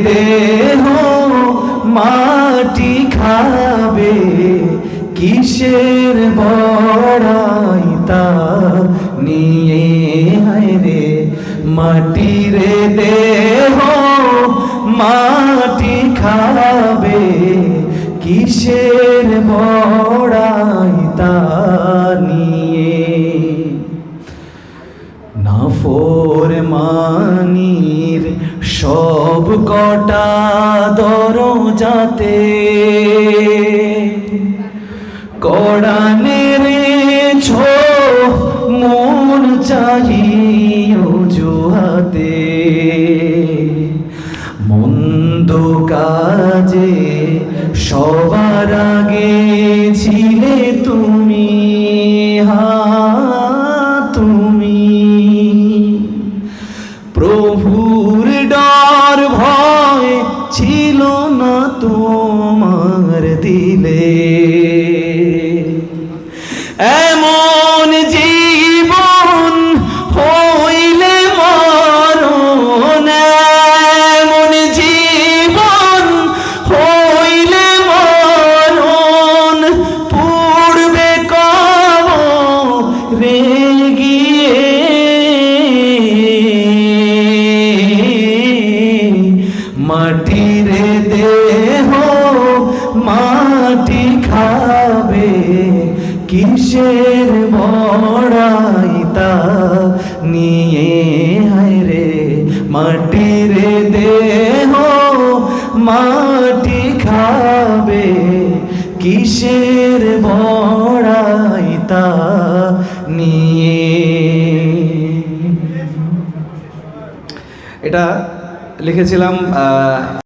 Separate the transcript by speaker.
Speaker 1: দেহ মাটি খাবে, কিসের বড়াই তা নিয়ে। হায়রে মাটির দেহ মাটি খাবে, কিসের বড়াই তা নিয়ে। নাফরমানির সব কটা দরজাতে কোরআনের ছো মন চাহিও জুহাতে। মন্দ কাজে সবার আগে ছিলে তুমি, তুমি প্রভুর ডর ভয় ছিল না তোমার দিলে। এমন জীবন হইলে মরণ, এমন জীবন হইলে মরণ, পূর্বে কবরে গিয়ে। মাটির দেহ মাটি খাবে, কিসের বড়াই তা নিয়ে। হায়রে মাটির দেহ মাটি খাবে, কিসের বড়াই তা নিয়ে। এটা লিখেছিলাম